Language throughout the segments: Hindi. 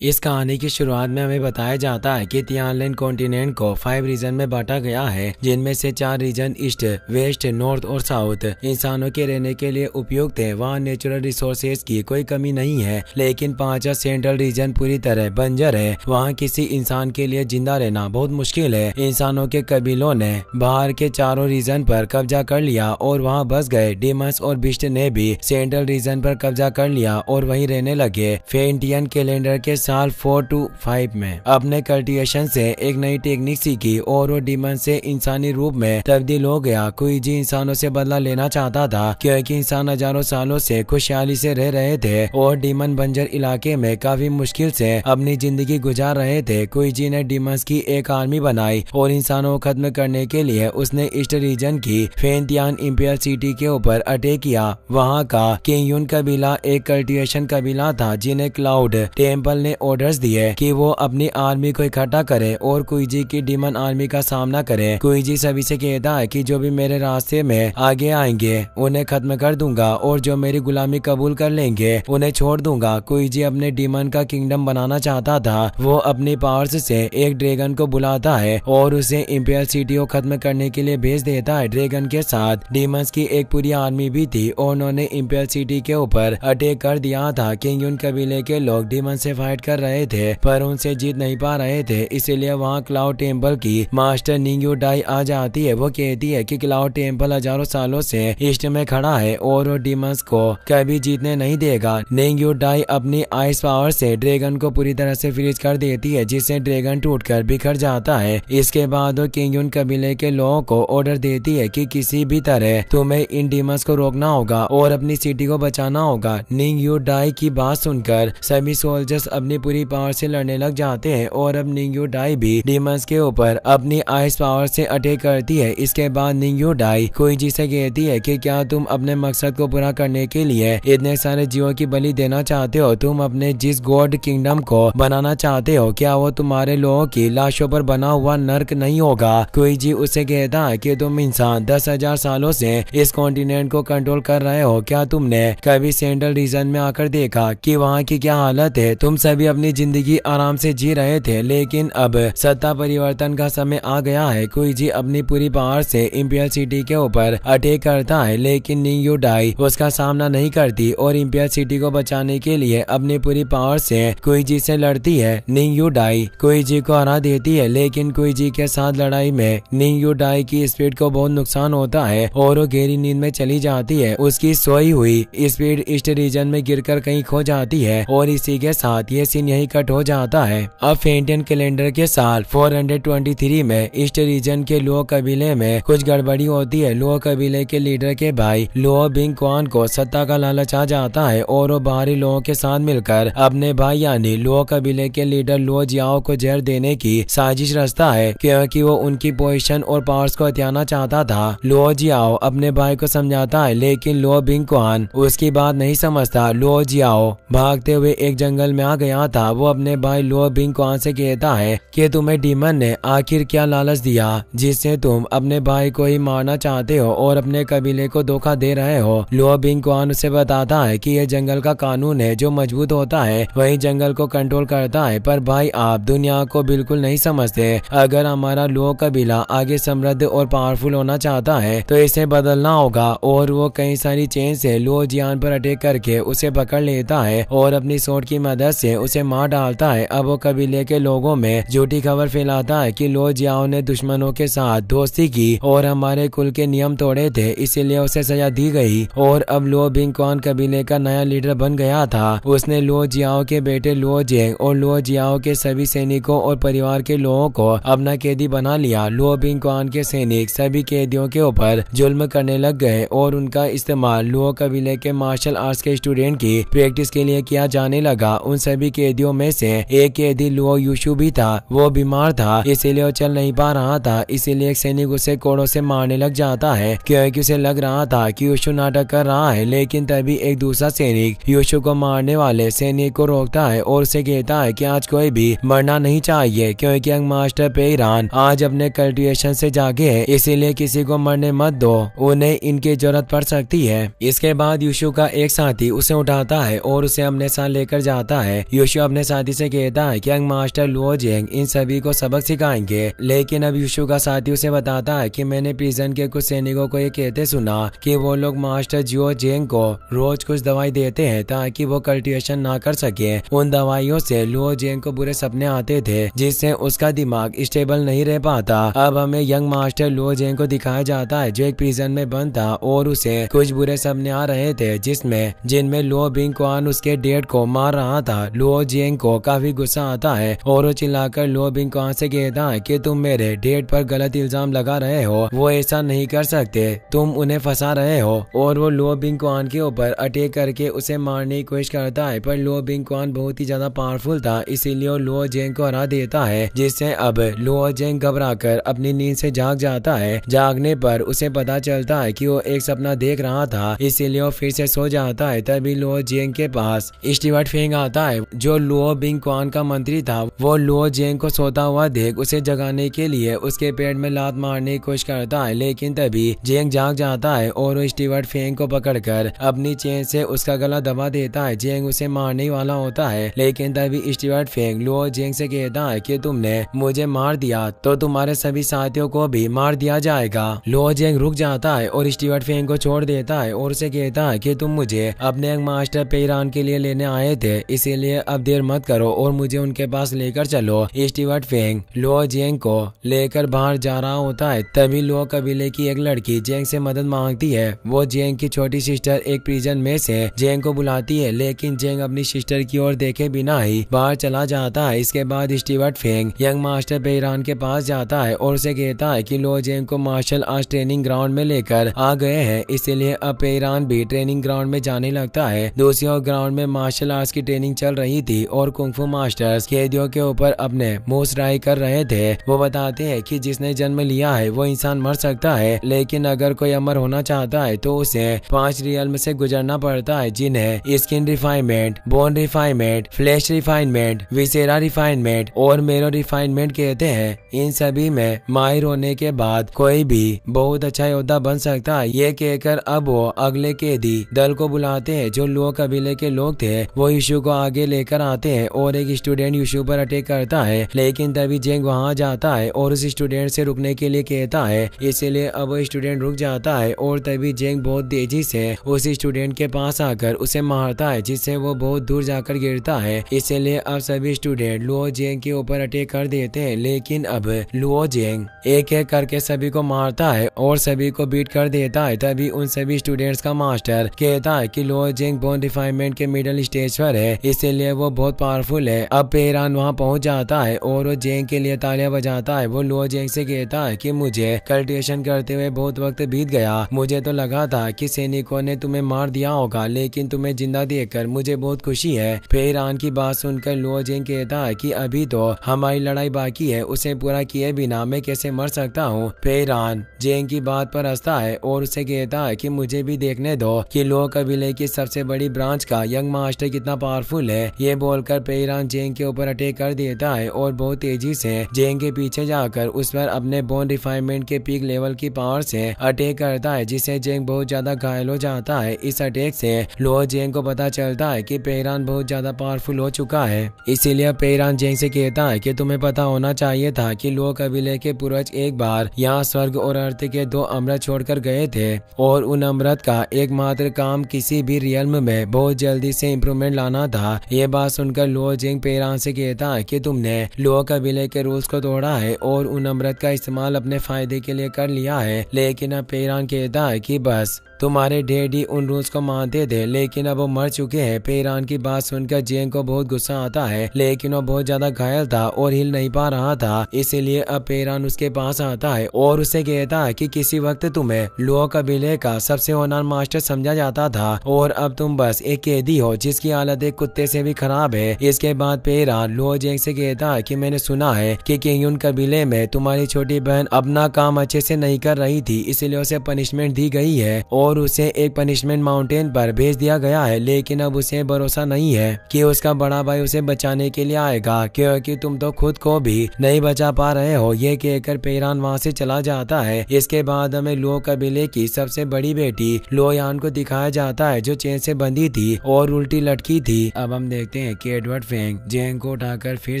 इस कहानी की शुरुआत में हमें बताया जाता है कि तियानलिन कॉन्टिनेंट को 5 रीजन में बांटा गया है, जिनमें से 4 रीजन ईस्ट, वेस्ट, नॉर्थ और साउथ इंसानों के रहने के लिए उपयुक्त है। वहाँ नेचुरल रिसोर्सेज की कोई कमी नहीं है, लेकिन 5वां सेंट्रल रीजन पूरी तरह बंजर है। वहाँ किसी इंसान के लिए जिंदा रहना बहुत मुश्किल है। इंसानों के कबीलों ने बाहर के चारों रीजन पर कब्जा कर लिया और वहाँ बस गए। डीमंस और बिस्ट ने भी सेंट्रल रीजन पर कब्जा कर लिया और वहीं रहने लगे। फेंटियन कैलेंडर के साल 425 में अपने कल्टिवेशन से एक नई टेक्निक सीखी और वो डीमन से इंसानी रूप में तब्दील हो गया। कुईजी इंसानों से बदला लेना चाहता था, क्योंकि इंसान हजारों सालों से खुशहाली से रह रहे थे और डीमन बंजर इलाके में काफी मुश्किल से अपनी जिंदगी गुजार रहे थे। कुईजी ने डीमंस की एक आर्मी बनाई और इंसानों को खत्म करने के लिए उसने ईस्ट रीजन की फेंटियन इंपियर सिटी के ऊपर अटैक किया। वहाँ का किंगयुन कबीला एक कल्टिवेशन कबीला था, जिन्हें क्लाउड टेम्पल ने ऑर्डर्स दिए कि वो अपनी आर्मी को इकट्ठा करे और कुईजी की डीमन आर्मी का सामना करे। कुईजी सभी से कहता है कि जो भी मेरे रास्ते में आगे आएंगे उन्हें खत्म कर दूंगा और जो मेरी गुलामी कबूल कर लेंगे उन्हें छोड़ दूंगा। कुईजी अपने डीमन का किंगडम बनाना चाहता था। वो अपनी पावर्स से एक ड्रैगन को बुलाता है और उसे इंपियर सिटी को खत्म करने के लिए भेज देता है। ड्रैगन के साथ डीमंस की एक पूरी आर्मी भी थी और उन्होंने इंपियर सिटी के ऊपर अटैक कर दिया था। किंगयुन कबीले के लोग डीमन से फाइट कर रहे थे पर उनसे जीत नहीं पा रहे थे, इसीलिए वहाँ क्लाउड टेम्पल की मास्टर निंग्यू डाई आ जाती है। वो कहती है कि क्लाउड टेम्पल हजारों सालों से ईस्ट में खड़ा है और वो डीमंस को कभी जीतने नहीं देगा। निंग्यू डाई अपनी आइस पावर से ड्रैगन को पूरी तरह से फ्रीज कर देती है, जिससे ड्रैगन टूटकर बिखर जाता है। इसके बाद वो किंगयुन कबीले के लोगों को ऑर्डर देती है कि किसी भी तरह तुम्हें इन डीमंस को रोकना होगा और अपनी सिटी को बचाना होगा। निंग्यू डाई की बात सुनकर सभी सोल्जर्स अपनी पूरी पावर से लड़ने लग जाते हैं और अब निंग्यू डाई भी डीमंस के ऊपर अपनी आइस पावर से अटैक करती है। इसके बाद निंग्यू डाई कुईजी से कहती है कि क्या तुम अपने मकसद को पूरा करने के लिए इतने सारे जीवों की बलि देना चाहते हो? तुम अपने जिस गॉड किंगडम को बनाना चाहते हो, क्या वो तुम्हारे लोगों की लाशों पर बना हुआ नर्क नहीं होगा? कुईजी उससे कहता है कि तुम इंसान 10,000 सालों से इस कॉन्टिनेंट को कंट्रोल कर रहे हो। क्या तुमने कभी सेंट्रल रीजन में आकर देखा कि वहाँ की क्या हालत है? तुम सभी अपनी जिंदगी आराम से जी रहे थे, लेकिन अब सत्ता परिवर्तन का समय आ गया है। कुईजी अपनी पूरी पावर से इंपियर सिटी के ऊपर अटैक करता है, लेकिन निंग्यू डाई उसका सामना नहीं करती और इंपियर सिटी को बचाने के लिए अपनी पूरी पावर से कुईजी से लड़ती है। निंग्यू डाई कुईजी को हरा देती है, लेकिन कुईजी के साथ लड़ाई में निंग्यू डाई की स्पीड को बहुत नुकसान होता है और वो गहरी नींद में चली जाती है। उसकी सोई हुई स्पीड ईस्ट रीजन में गिरकर कहीं खो जाती है और इसी के साथ ये सीन यही कट हो जाता है। अब फेंटियन कैलेंडर के साल 423 में ईस्ट रीजन के लुओ कबीले में कुछ गड़बड़ी होती है। लुओ कबीले के लीडर के भाई लुओ बिंग क्वान को सत्ता का लालच आ जाता है और वो बाहरी लोगों के साथ मिलकर अपने भाई यानी लुओ कबीले के लीडर लुओ जियाओ को जहर देने की साजिश रचता है, क्योंकि वो उनकी पोजीशन और पावर्स को हथियाना चाहता था। लुओ जियाओ अपने भाई को समझाता है, लेकिन लुओ बिंग क्वान उसकी बात नहीं समझता। लुओ जियाओ भागते हुए एक जंगल में आ गया था। वो अपने भाई लुओ बिंग क्वान से कहता है कि तुम्हें डीमन ने आखिर क्या लालच दिया जिससे तुम अपने भाई को ही मारना चाहते हो और अपने कबीले को धोखा दे रहे हो? लुओ बिंग क्वान उसे बताता है कि यह जंगल का कानून है, जो मजबूत होता है वही जंगल को कंट्रोल करता है। पर भाई, आप दुनिया को बिल्कुल नहीं समझते। अगर हमारा लुओ कबीला आगे समृद्ध और पावरफुल होना चाहता है तो इसे बदलना होगा। और वो कई सारी चेन से लुओ जियान पर अटैक करके उसे पकड़ लेता है और अपनी सोट की मदद से उसे मार डालता है। अब वो कबीले के लोगों में झूठी खबर फैलाता है कि लुओ जियाओ ने दुश्मनों के साथ दोस्ती की और हमारे कुल के नियम तोड़े थे, इसीलिए उसे सजा दी गई। और अब लुओ बिंग क्वान कबीले का नया लीडर बन गया था। उसने लुओ जियाओ के बेटे लुओ जेंग और लुओ जियाओ के सभी सैनिकों और परिवार के लोगों को अपना कैदी बना लिया। लुओ बिंग क्वान के सैनिक सभी कैदियों के ऊपर जुल्म करने लग गए और उनका इस्तेमाल लुओ कबीले के मार्शल आर्ट्स के स्टूडेंट की प्रैक्टिस के लिए किया जाने लगा। उन सभी कैदियों में से एक कैदी लुओ यूशु भी था। वो बीमार था, इसीलिए वो चल नहीं पा रहा था। इसीलिए एक सैनिक उसे कोड़ों से मारने लग जाता है, क्योंकि उसे लग रहा था कि यूशु नाटक कर रहा है। लेकिन तभी एक दूसरा सैनिक यूशु को मारने वाले सैनिक को रोकता है और उसे कहता है कि आज कोई भी मरना नहीं चाहिए, क्योंकि यंग मास्टर पेईरान आज अपने कल्टिवेशन से जागे है, इसीलिए किसी को मरने मत दो, उन्हें इनकी जरूरत पड़ सकती है। इसके बाद यूशु का एक साथी उसे उठाता है और उसे अपने साथ लेकर जाता है। यूशु अपने साथी से कहता है कि यंग मास्टर लुओ जेंग इन सभी को सबक सिखाएंगे। लेकिन अब यूशु का साथी उसे बताता है कि मैंने प्रिजन के कुछ सैनिकों को ये कहते सुना कि वो लोग मास्टर जियो जेंग को रोज कुछ दवाई देते हैं ताकि वो कल्टिवेशन ना कर सके। उन दवाइयों से लुओ जेंग को बुरे सपने आते थे जिससे उसका दिमाग स्टेबल नहीं रह पाता। अब हमें यंग मास्टर लुओ जेंग को दिखाया जाता है जो एक प्रिजन में बंद था और उसे कुछ बुरे सपने आ रहे थे जिनमें लुओ बिंग क्वान उसके डेड को मार रहा था। लुओ जेंग को काफी गुस्सा आता है और वो चिल्लाकर लुओ बिंग क्वान से कहता है कि तुम मेरे डेड पर गलत इल्जाम लगा रहे हो, वो ऐसा नहीं कर सकते, तुम उन्हें फंसा रहे हो। और वो लुओ बिंग क्वान के ऊपर अटैक करके उसे मारने की कोशिश करता है, पर लुओ बिंग क्वान बहुत ही ज्यादा पावरफुल था, इसीलिए वो लुओ जेंग को हरा देता है, जिससे अब लुओ जेंग घबराकर अपनी नींद से जाग जाता है। जागने पर उसे पता चलता है कि वो एक सपना देख रहा था, इसीलिए वो फिर से सो जाता है। तभी लुओ जेंग के पास स्टीवर्ट फेंग आता है जो लुओ बिंग क्वान का मंत्री था। वो लुओ जेंग को सोता हुआ देख उसे जगाने के लिए उसके पेट में लात मारने की कोशिश करता है, लेकिन तभी जेंग जाग जाता है और वो स्टीवर्ट फेंग को पकड़कर अपनी चेन से उसका गला दबा देता है। जेंग उसे मारने वाला होता है, लेकिन तभी स्टीवर्ट फेंग लुओ जेंग से कहता है कि तुमने मुझे मार दिया तो तुम्हारे सभी साथियों को भी मार दिया जाएगा। लुओ जेंग रुक जाता है और स्टीवर्ट फेंग को छोड़ देता है और उसे कहता है कि तुम मुझे अपने यंग मास्टर पेईरान के लिए लेने आए थे, इसीलिए अब देर मत करो और मुझे उनके पास लेकर चलो। स्टीवर्ट फेंग लुओ जेंग को लेकर बाहर जा रहा होता है। तभी लुओ कबीले की एक लड़की जेंग से मदद मांगती है। वो जेंग की छोटी सिस्टर एक प्रिजन में से जेंग को बुलाती है, लेकिन जेंग अपनी सिस्टर की ओर देखे बिना ही बाहर चला जाता है। इसके बाद स्टीवर्ट फेंग यंग मास्टर पेईरान के पास जाता है और उसे कहता है कि लुओ जेंग को मार्शल आर्ट ट्रेनिंग ग्राउंड में लेकर आ गए हैं, इसीलिए अब पेईरान भी ट्रेनिंग ग्राउंड में जाने लगता है। दूसरी ओर ग्राउंड में मार्शल आर्ट्स की ट्रेनिंग चल रही थी और कुंफू मास्टर्स कैदियों के ऊपर अपने मुंह राई कर रहे थे। वो बताते हैं कि जिसने जन्म लिया है वो इंसान मर सकता है, लेकिन अगर कोई अमर होना चाहता है तो उसे 5 रियल्म से गुजरना पड़ता है, जिन्हें skin refinement, bone refinement, flash refinement, viscera refinement और मेरो रिफाइनमेंट कहते हैं। इन सभी में माहिर होने के बाद कोई भी बहुत अच्छा योद्धा बन सकता है। ये कहकर अब वो अगले कैदी दल को बुलाते हैं जो लुओ कबीले के लोग थे। वो यूशु को आगे लेकर आते हैं और एक स्टूडेंट यूशु पर अटैक करता है, लेकिन तभी जेंग वहां जाता है और उस स्टूडेंट से रुकने के लिए कहता है, इसीलिए अब वो स्टूडेंट रुक जाता है और तभी जेंग बहुत तेजी से उस स्टूडेंट के पास आकर उसे मारता है, जिससे वो बहुत दूर जाकर गिरता है। इसीलिए अब सभी स्टूडेंट लुओ जेंग के ऊपर अटैक कर देते हैं, लेकिन अब लुओ जेंग एक एक करके सभी को मारता है और सभी को बीट कर देता है। तभी उन सभी स्टूडेंट्स का मास्टर कहता है कि लुओ जेंग बोन रिफाइनमेंट के मिडिल स्टेज पर है, इसीलिए वो बहुत पावरफुल है। अब पेईरान वहां पहुंच जाता है और वो जेंग के लिए तालियां बजाता है। वो लुओ जेंग से कहता है कि मुझे कल्टिवेशन करते हुए बहुत वक्त बीत गया, मुझे तो लगा था कि सैनिकों ने तुम्हें मार दिया होगा, लेकिन तुम्हें जिंदा देखकर मुझे बहुत खुशी है। पेईरान की बात सुनकर लुओ जेंग कहता है कि अभी तो हमारी लड़ाई बाकी है, उसे पूरा किए बिना मैं कैसे मर सकता हूँ। पेईरान जेंग की बात पर हंसता है और उसे कहता है कि मुझे भी देखने दो कि लुओ कबीले की सबसे बड़ी ब्रांच का यंग मास्टर कितना पावरफुल है। ये बोलकर पेईरान जेंग के ऊपर अटैक कर देता है और बहुत तेजी से जेंग के पीछे जाकर उस पर अपने बोन रिफाइनमेंट के पीक लेवल की पावर से अटैक करता है, जिससे जेंग बहुत ज्यादा घायल हो जाता है। इस अटैक से लुओ जेंग को पता चलता है कि पेईरान बहुत ज्यादा पावरफुल हो चुका है, इसीलिए पेईरान जेंग से कहता है कि तुम्हें पता होना चाहिए था कि लुओ कबीले के पूर्वज एक बार यहाँ स्वर्ग और अर्थ के 2 अमृत छोड़कर गए थे और उन अमृत का एकमात्र काम किसी भी रियल्म में बहुत जल्दी से इम्प्रूवमेंट लाना था। ये बात सुनकर लुओ जेंग पेईरान से कहता है कि तुमने लुओ कबीले के रूल्स को तोड़ा है और उन अमृत का इस्तेमाल अपने फायदे के लिए कर लिया है, लेकिन अब पेईरान कहता है कि बस तुम्हारे डैडी उन रूल्स को मानते थे, लेकिन अब वो मर चुके हैं। पेईरान की बात सुनकर जेंग को बहुत गुस्सा आता है, लेकिन वो बहुत ज्यादा घायल था और हिल नहीं पा रहा था, इसीलिए अब पेईरान उसके पास आता है और उसे कहता है कि किसी वक्त तुम्हें लुओ कबीले का सबसे होनहार मास्टर समझा जाता था और अब तुम बस एक कैदी हो जिसकी हालत एक कुत्ते से भी खराब है। इसके बाद पेईरान लुओ जेंग से कहता है कि मैंने सुना है कि किंगयुन कबीले में तुम्हारी छोटी बहन अपना काम अच्छे से नहीं कर रही थी, इसीलिए उसे पनिशमेंट दी गई है और उसे एक पनिशमेंट माउंटेन पर भेज दिया गया है। लेकिन अब उसे भरोसा नहीं है कि उसका बड़ा भाई उसे बचाने के लिए आएगा, क्योंकि तुम तो खुद को भी नहीं बचा पा रहे हो। ये कहकर पेरान वहाँ से चला जाता है। इसके बाद हमें लो कबीले की सबसे बड़ी बेटी लोयान को दिखाया जाता है, जो चेन से बंधी थी और उल्टी लटकी थी। अब हम देखते हैं कि एडवर्ड फेंग जेंग को उठाकर फिर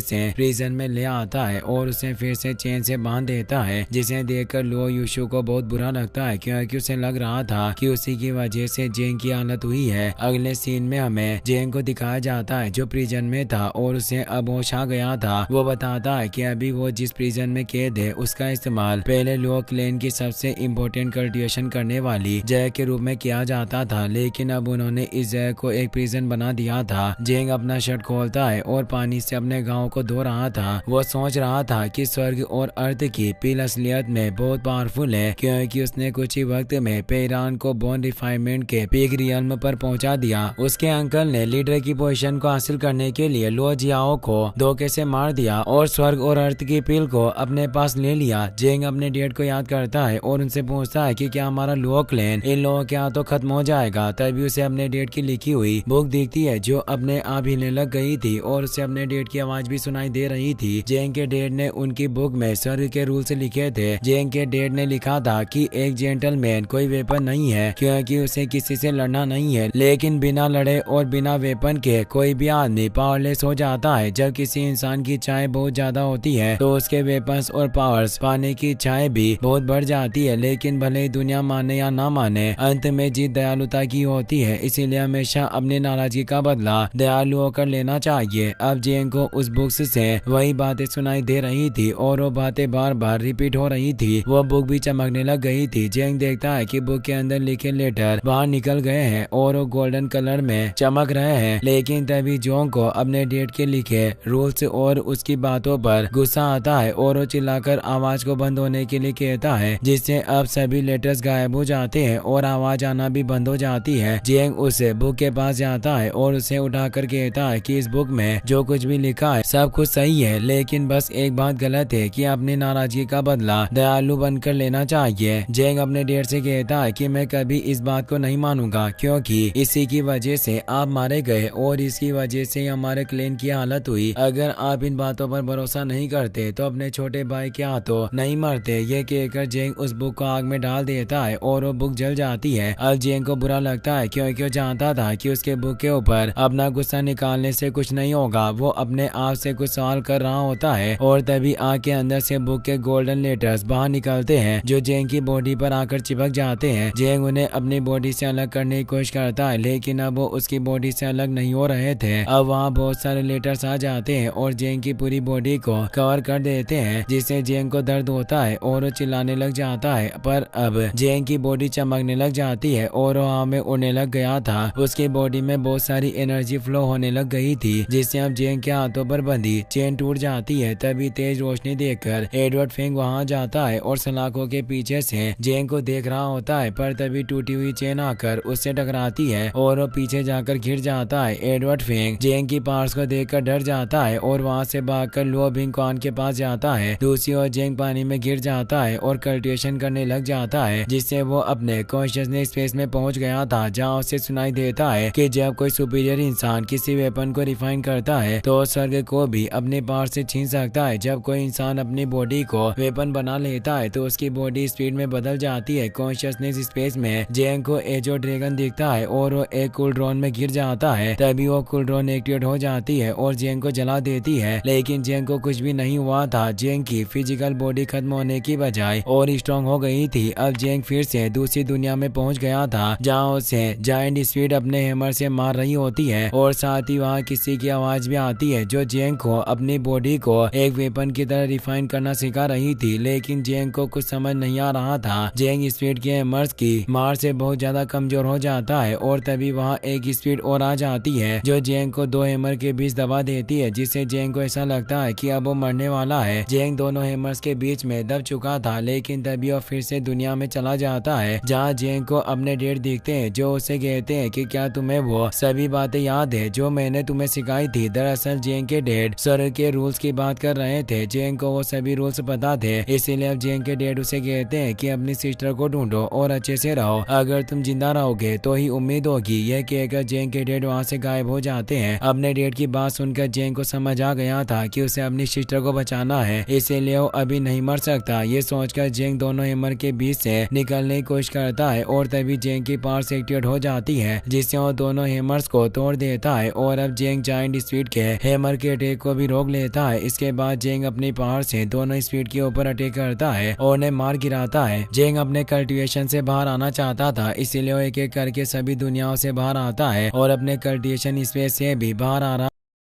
से प्रिजन में ले आता है और उसे फिर से चेन से बांध देता है, जिसे देखकर लो यूशु को बहुत बुरा लगता है, क्योंकि उसे लग रहा था कि उसी की वजह से जेंग की हालत हुई है। अगले सीन में हमें जेंग को दिखाया जाता है, जो प्रिजन में था और उसे अब होश आ गया था। वो बताता है कि अभी वो जिस प्रिजन में कैद है उसका इस्तेमाल पहले लो क्लैन की सबसे इम्पोर्टेंट कल्टिवेशन करने वाली जगह के रूप में किया जाता था, लेकिन अब उन्होंने इस जगह को एक प्रिजन बना दिया था। जेंग अपना शर्ट खोलता है और पानी से अपने गाँव को धो रहा था। वो सोच रहा था कि स्वर्ग और अर्थ की पील असलियत में बहुत पावरफुल है, क्योंकि उसने कुछ ही वक्त में पेरान को बोन रिफाइनमेंट के पीक रियल्म पर पहुंचा दिया। उसके अंकल ने लीडर की पोजीशन को हासिल करने के लिए लो जियाओ को धोखे से मार दिया और स्वर्ग और अर्थ की पील को अपने पास ले लिया। जेंग अपने डेड को याद करता है और उनसे पूछता है कि क्या हमारा लो क्लैन इन लोगों के हाथों खत्म हो जाएगा। तभी उसे अपने डेड की लिखी हुई बुक दिखती है, जो अपने आप हिलने लग गई थी और उसे अपने डेड की आवाज भी सुनाई दे रही थी। जेंग के डेड ने उनकी बुक में स्वर्ग के रूल्स लिखे थे। जेंग के डेड ने लिखा था कि एक जेंटलमैन कोई वेपन नहीं है, क्योंकि उसे किसी से लड़ना नहीं है, लेकिन बिना लड़े और बिना वेपन के कोई भी आदमी पावरलेस हो जाता है। जब किसी इंसान की इच्छाएं बहुत ज्यादा होती है तो उसके वेपन्स और पावर्स पाने की इच्छाएं भी बहुत बढ़ जाती है। लेकिन भले ही दुनिया माने या ना माने, अंत में जीत दयालुता की होती है। इसीलिए हमेशा अपनी नाराजगी का बदला दयालु होकर लेना चाहिए। अब जेंग को उस बुक से वही बातें सुनाई दे रही थी और वो बातें बार बार रिपीट हो रही थी। वो बुक भी चमकने लग गई थी। जेंग देखता है कि बुक के अंदर लिखे लेटर बाहर निकल गए हैं और वो गोल्डन कलर में चमक रहे हैं। लेकिन तभी जोंग को अपने डेट के लिखे रूल्स और उसकी बातों पर गुस्सा आता है और वो चिल्लाकर आवाज को बंद होने के लिए कहता है, जिससे अब सभी लेटर्स गायब हो जाते हैं और आवाज आना भी बंद हो जाती है। जेंग उस बुक के पास जाता है और उसे उठाकर कहता है कि इस बुक में जो कुछ भी लिखा है सब कुछ सही है, लेकिन बस एक बात गलत है कि अपनी नाराजगी का बदला दयालु बनकर लेना चाहिए। जेंग अपने डेट से कहता है कि मैं कभी इस बात को नहीं मानूंगा, क्योंकि इसी की वजह से आप मारे गए और इसकी वजह से हमारे क्लैन की हालत हुई। अगर आप इन बातों पर भरोसा नहीं करते तो अपने छोटे भाई के हाथों नहीं मरते। ये कहकर जेंग उस बुक को आग में डाल देता है और वो बुक जल जाती है। अब जेंग को बुरा लगता है, क्योंकि वो जानता था कि उसके बुक के ऊपर अपना गुस्सा निकालने से कुछ नहीं होगा। वो अपने आप से कुछ सवाल कर रहा होता है और तभी आग के अंदर से बुक के गोल्डन लेटर्स बाहर निकलते हैं, जो जेंग की बॉडी पर आकर चिपक जाते हैं। जेंग उन्हें अपनी बॉडी से अलग करने की कोशिश करता है, लेकिन अब वो उसकी बॉडी से अलग नहीं हो रहे थे। अब वहाँ बहुत सारे लेटर्स आ जाते हैं और जेंग की पूरी बॉडी को कवर कर देते हैं, जिससे जेंग को दर्द होता है और वो चिल्लाने लग जाता है। पर अब जेंग की बॉडी चमकने लग जाती है और वो हवा में उड़ने लग गया था। उसकी बॉडी में बहुत सारी एनर्जी फ्लो होने लग गई थी, जिससे अब जेंग के हाथों पर बंधी चेन टूट जाती है। तभी तेज रोशनी देखकर एडवर्ड फेंग वहाँ जाता है और सलाखों के पीछे से जेंग को देख रहा होता है, पर तभी टूटी हुई चेन आकर उससे टकराती है और वो पीछे जाकर गिर जाता है। एडवर्ड फेंग जेंग की पार्ट्स को देखकर डर जाता है और वहाँ से भागकर लो बिंग क्वान के पास जाता है। दूसरी ओर जेंग पानी में गिर जाता है और कल्टिवेशन करने लग जाता है, जिससे वो अपने कॉन्शियसनेस स्पेस में पहुंच गया था, जहाँ उसे सुनाई देता है कि जब कोई सुपीरियर इंसान किसी वेपन को रिफाइन करता है तो स्वर्ग को भी अपने पावर से छीन सकता है। जब कोई इंसान अपनी बॉडी को वेपन बना लेता है तो उसकी बॉडी स्पीड में बदल जाती है। कॉन्शियसनेस स्पेस में जेंग को एजो ड्रैगन दिखता है और वो एक कूलड्रॉन में गिर जाता है। तभी वो कूलड्रॉन एक्टिवेट हो जाती है और जेंग को जला देती है, लेकिन जेंग को कुछ भी नहीं हुआ था। जेंग की फिजिकल बॉडी खत्म होने की बजाय और स्ट्रॉन्ग हो गई थी। अब जेंग फिर से दूसरी दुनिया में पहुंच गया था, जहां उसे जायंट स्पीड अपने हैमर से मार रही होती है और साथ ही वहां किसी की आवाज भी आती है, जो जेंग को अपनी बॉडी को एक वेपन की तरह रिफाइन करना सिखा रही थी। लेकिन जेंग को कुछ समझ नहीं आ रहा था। जेंग स्पीड के हैमर्स की मार से बहुत ज्यादा कमजोर हो जाता है और तभी वहाँ एक स्पीड और आ जाती है, जो जेंग को दो हैमर के बीच दबा देती है, जिससे जेंग को ऐसा लगता है कि अब वो मरने वाला है। जेंग दोनों हैमर्स के बीच में दब चुका था, लेकिन तभी वो फिर से दुनिया में चला जाता है, जहाँ जेंग को अपने डेड दिखते हैं, जो उसे कहते हैं कि क्या तुम्हें वो सभी बातें याद है जो मैंने तुम्हें सिखाई थी। दरअसल जेंग के डेड स्वर्ग के रूल्स की बात कर रहे थे। जेंग को वो सभी रूल्स पता थे, इसीलिए अब जेंग के डेड उसे कहते हैं कि अपनी सिस्टर को ढूंढो और अच्छे से रहो, अगर तुम जिंदा रहोगे तो ही उम्मीद होगी। यह कहकर जेंग के डैड वहाँ से गायब हो जाते हैं। अपने डैड की बात सुनकर जेंग को समझ आ गया था कि उसे अपनी सिस्टर को बचाना है, इसीलिए वो अभी नहीं मर सकता। ये सोचकर जेंग दोनों हैमर के बीच से निकलने की कोशिश करता है और तभी जेंग की पावर से एक्टिवेट हो जाती है, जिससे वो दोनों हैमर्स को तोड़ देता है और अब जेंग जायंट स्पीड के हैमर के अटैक को भी रोक लेता है। इसके बाद जेंग अपनी पावर से दोनों स्पीड के ऊपर अटैक करता है और उन्हें मार गिराता है। जेंग अपने कल्टीवेशन से बाहर आना चाहता था, इसीलिए वो एक एक करके सभी दुनियाओं से बाहर आता है और अपने कल्टीवेशन स्पेस से भी बाहर आ रहा।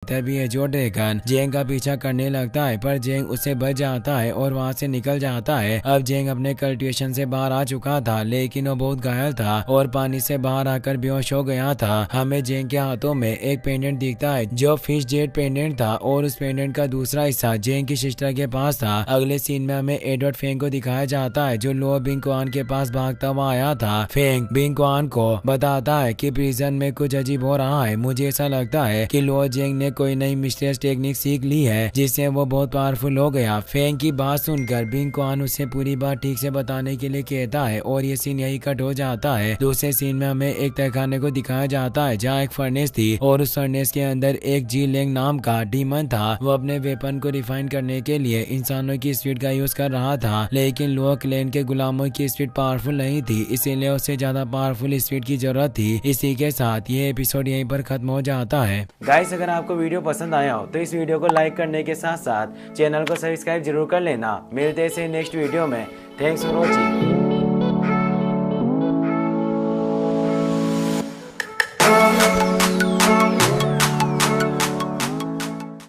तभी ये जो ड्रैगन जेंग का पीछा करने लगता है, पर जेंग उससे बच जाता है और वहाँ से निकल जाता है। अब जेंग अपने कल्टीवेशन से बाहर आ चुका था, लेकिन वो बहुत घायल था और पानी से बाहर आकर बेहोश हो गया था। हमें जेंग के हाथों में एक पेंडेंट दिखता है जो फिश जेट पेंडेंट था और उस पेंडेंट का दूसरा हिस्सा जेंग की सिस्टर के पास था। अगले सीन में हमें एडवर्ड फेंग को दिखाया जाता है जो लो बिंग क्वान के पास भागता हुआ आया था। फेंग बिंग क्वान को बताता है कि प्रिजन में कुछ अजीब हो रहा है। मुझे ऐसा लगता है कि लो जेंग ने कोई नई मिस्टीरियस टेक्निक सीख ली है जिससे वो बहुत पावरफुल हो गया। फेंग की बात सुनकर बिंग क्वान उसे पूरी बात ठीक से बताने के लिए कहता है और ये सीन यही कट हो जाता है। दूसरे सीन में हमें एक तहखाने को दिखाया जाता है जहाँ एक फर्नेस थी और उस फर्नेस के अंदर एक जी लेंग नाम का डीमन था। वो अपने वेपन को रिफाइन करने के लिए इंसानों की स्पीड का यूज कर रहा था, लेकिन लो क्लैन के गुलामों की स्पीड पावरफुल नहीं थी, इसीलिए उसे ज्यादा पावरफुल स्पीड की जरूरत थी। इसी के साथ ये एपिसोड यहीं पर खत्म हो जाता है। गाइस, अगर आपको वीडियो पसंद आया हो तो इस वीडियो को लाइक करने के साथ साथ चैनल को सब्सक्राइब जरूर कर लेना। मिलते हैं नेक्स्ट वीडियो में। Thanks for watching.